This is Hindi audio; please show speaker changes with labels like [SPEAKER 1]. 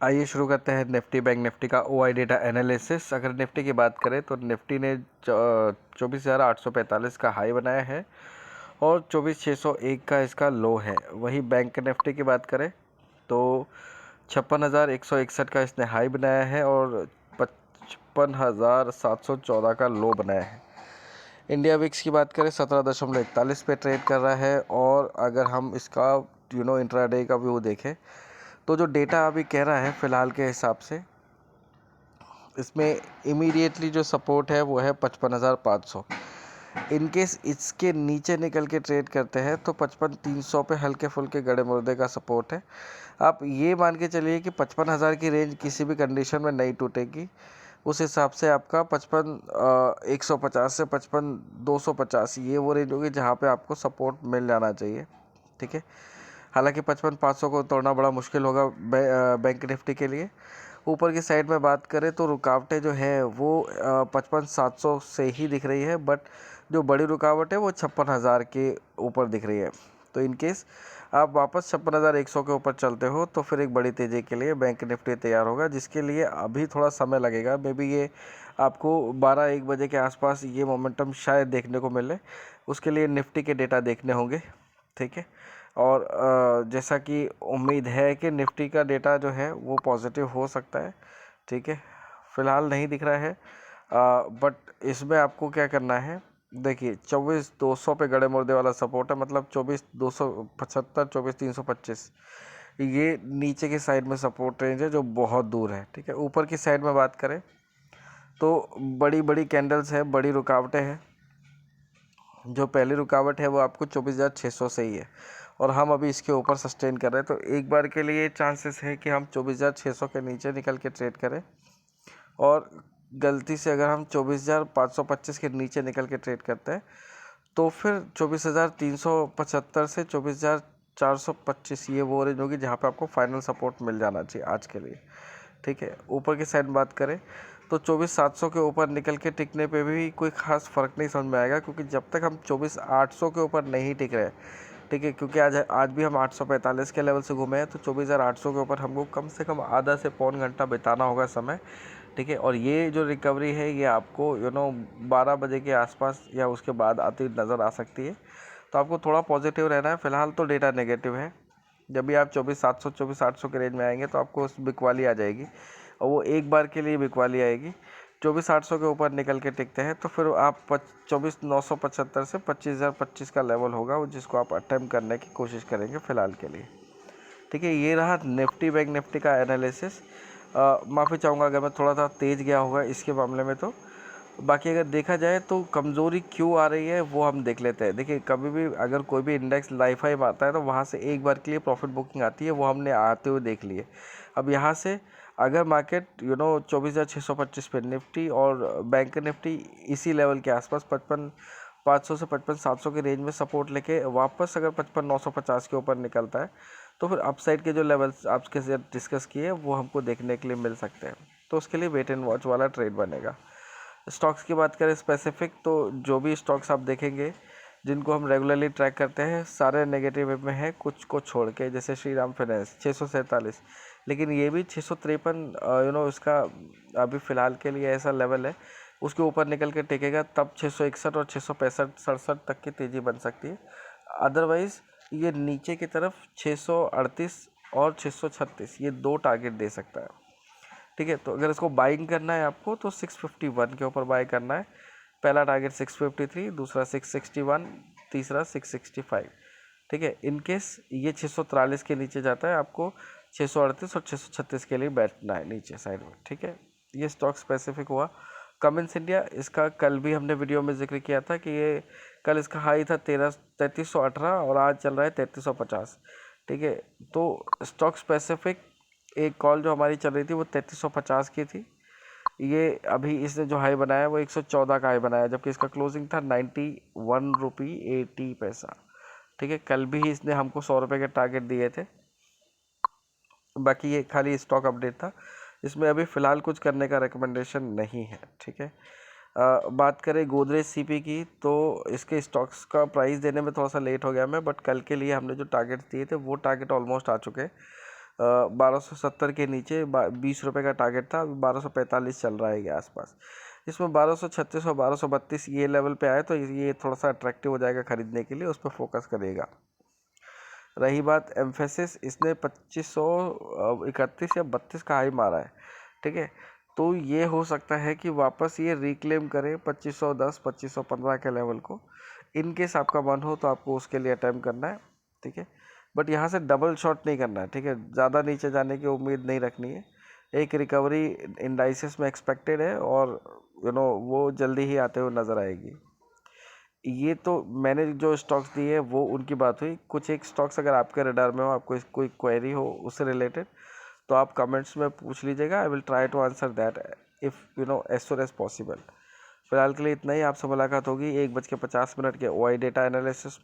[SPEAKER 1] आइए शुरू करते हैं निफ्टी बैंक निफ्टी का ओआई डेटा एनालिसिस। अगर निफ्टी की बात करें तो निफ्टी ने 24,845 का हाई बनाया है और 24,601 का इसका लो है। वही बैंक निफ्टी की बात करें तो 56,161 का इसने हाई बनाया है और 55,714 का लो बनाया है। इंडिया विक्स की बात करें 17.41 पे ट्रेड कर रहा है। और अगर हम इसका इंट्राडे का व्यू देखें तो जो डेटा अभी कह रहा है फ़िलहाल के हिसाब से इसमें इमीडिएटली जो सपोर्ट है वो है 55,500। इनकेस इसके नीचे निकल के ट्रेड करते हैं तो 55,300 पे हल्के फुल्के गड़े मुर्दे का सपोर्ट है। आप ये मान के चलिए कि 55,000 की रेंज किसी भी कंडीशन में नहीं टूटेगी। उस हिसाब से आपका 55,150 से 55,250 ये वो रेंज होगी जहाँ पे आपको सपोर्ट मिल जाना चाहिए। ठीक है, हालांकि 55,500 को तोड़ना बड़ा मुश्किल होगा बैंक निफ्टी के लिए। ऊपर की साइड में बात करें तो रुकावटें जो है वो 55,700 से ही दिख रही है, बट जो बड़ी रुकावट है वो 56,000 के ऊपर दिख रही है। तो इनकेस आप वापस 56,100 के ऊपर चलते हो तो फिर एक बड़ी तेज़ी के लिए बैंक निफ्टी तैयार होगा, जिसके लिए अभी थोड़ा समय लगेगा। मे बी ये आपको 12-1 बजे के आसपास ये मोमेंटम शायद देखने को मिले। उसके लिए निफ्टी के डेटा देखने होंगे। ठीक है, और जैसा कि उम्मीद है कि निफ्टी का डेटा जो है वो पॉजिटिव हो सकता है। ठीक है, फ़िलहाल नहीं दिख रहा है, बट इसमें आपको क्या करना है, देखिए 24,200 पे गड़े मुर्दे वाला सपोर्ट है, मतलब 24,275, 24,325 ये नीचे की साइड में सपोर्ट रेंज है जो बहुत दूर है। ठीक है, ऊपर की साइड में बात करें तो बड़ी बड़ी कैंडल्स है, बड़ी रुकावटें हैं। जो पहली रुकावट है वो आपको 24,600 से ही है और हम अभी इसके ऊपर सस्टेन कर रहे हैं। तो एक बार के लिए चांसेस है कि हम 24,600 के नीचे निकल के ट्रेड करें, और गलती से अगर हम 24,525 के नीचे निकल के ट्रेड करते हैं तो फिर 24,375 से 24,425 ये वो रेंज होगी जहाँ पे आपको फाइनल सपोर्ट मिल जाना चाहिए आज के लिए। ठीक है, ऊपर की साइड बात करें तो 24,700 के ऊपर निकल के टिकने पे भी कोई ख़ास फ़र्क नहीं समझ में आएगा, क्योंकि जब तक हम 24,800 के ऊपर नहीं टिक रहे। ठीक है, क्योंकि आज भी हम 845 के लेवल से घूमे हैं, तो 24,800 के ऊपर हमको कम से कम आधा से पौन घंटा बिताना होगा समय। ठीक है, और ये जो रिकवरी है ये आपको 12 बजे के आसपास या उसके बाद आती नज़र आ सकती है। तो आपको थोड़ा पॉजिटिव रहना है। फ़िलहाल तो डेटा नेगेटिव है। जब भी आप 24,700 24,800 के रेंज में आएंगे तो आपको उस बिकवाली आ जाएगी, और वो एक बार के लिए बिकवाली आएगी। 24,800 के ऊपर निकल के टिकते हैं तो फिर आप 24,975 से 25,025 का लेवल होगा, वो जिसको आप अटेम्प्ट करने की कोशिश करेंगे फ़िलहाल के लिए। ठीक है, ये रहा निफ्टी बैंक निफ्टी का एनालिसिस। माफ़ी चाहूँगा अगर मैं थोड़ा सा तेज़ गया होगा इसके मामले में। तो बाकी अगर देखा जाए तो कमज़ोरी क्यों आ रही है वो हम देख लेते हैं। देखिए, कभी भी अगर कोई भी इंडेक्स लाइफ हाई आता है तो वहाँ से एक बार के लिए प्रॉफिट बुकिंग आती है, वो हमने आते हुए देख लिए। अब यहाँ से अगर मार्केट 24,625 पे निफ्टी और बैंक निफ्टी इसी लेवल के आसपास 55,500 से 55,700 के रेंज में सपोर्ट लेके वापस अगर 55,950 के ऊपर निकलता है तो फिर अपसाइड के जो लेवल्स आपके साथ डिस्कस किए वो हमको देखने के लिए मिल सकते हैं। तो उसके लिए वेट एंड वॉच वाला ट्रेड बनेगा। स्टॉक्स की बात करें स्पेसिफिक, तो जो भी स्टॉक्स आप देखेंगे जिनको हम रेगुलरली ट्रैक करते हैं सारे नेगेटिव में हैं, कुछ को छोड़ के। जैसे श्रीराम फाइनेंस 647, लेकिन ये भी 653 इसका अभी फ़िलहाल के लिए ऐसा लेवल है, उसके ऊपर निकल के टिकेगा तब 661 और 665-67 तक की तेज़ी बन सकती है। अदरवाइज़ ये नीचे की तरफ 638 और 636 ये दो टारगेट दे सकता है। ठीक है, तो अगर इसको बाइंग करना है आपको तो 651 के ऊपर बाय करना है। पहला टारगेट 653, दूसरा 661, तीसरा 665। ठीक है, इनकेस ये 643 के नीचे जाता है आपको 638 और 636 के लिए बैठना है नीचे साइड में। ठीक है, ये स्टॉक स्पेसिफिक हुआ। कमिंस इंडिया, इसका कल भी हमने वीडियो में जिक्र किया था कि ये कल इसका हाई था 3318 और आज चल रहा है 3350। ठीक है, तो स्टॉक स्पेसिफिक एक कॉल जो हमारी चल रही थी वो 3350 की थी। ये अभी इसने जो हाई बनाया वो 114 का हाई बनाया, जबकि इसका क्लोजिंग था 91 रुपये 80 पैसा। ठीक है, कल भी इसने हमको 100 रुपये के टारगेट दिए थे। बाकी ये खाली स्टॉक अपडेट था, इसमें अभी फ़िलहाल कुछ करने का रिकमेंडेशन नहीं है। ठीक है, बात करें गोदरेज सीपी की, तो इसके स्टॉक्स का प्राइस देने में थोड़ा सा लेट हो गया मैं, बट कल के लिए हमने जो टारगेट दिए थे वो टारगेट ऑलमोस्ट आ चुके हैं। 1270 के नीचे 20 रुपये का टारगेट था, अभी 1245 चल रहा है के आसपास। इसमें 1236 और 1232 ये लेवल पे आए तो ये थोड़ा सा अट्रैक्टिव हो जाएगा खरीदने के लिए, उस पर फोकस करेगा। रही बात एम्फेसिस, इसने 2531 या 32 का हाई मारा है, ठीक है। तो ये हो सकता है कि वापस ये रिक्लेम करे 2510 2515 के लेवल को। इनकेस आपका मन हो तो आपको उसके लिए अटेम्प्ट करना है, ठीक है। बट यहाँ से डबल शॉट नहीं करना है, ठीक है। ज़्यादा नीचे जाने की उम्मीद नहीं रखनी है। एक रिकवरी इंडाइसिस में एक्सपेक्टेड है और वो जल्दी ही आते हुए नज़र आएगी। ये तो मैंने जो स्टॉक्स दिए वो उनकी बात हुई। कुछ एक स्टॉक्स अगर आपके रडार में हो, आपको कोई क्वेरी हो उससे रिलेटेड, तो आप कमेंट्स में पूछ लीजिएगा। I will try to answer that if as soon as possible. फिलहाल के लिए इतना ही। आपसे मुलाकात होगी 1:50 के OI डेटा एनालिसिस में।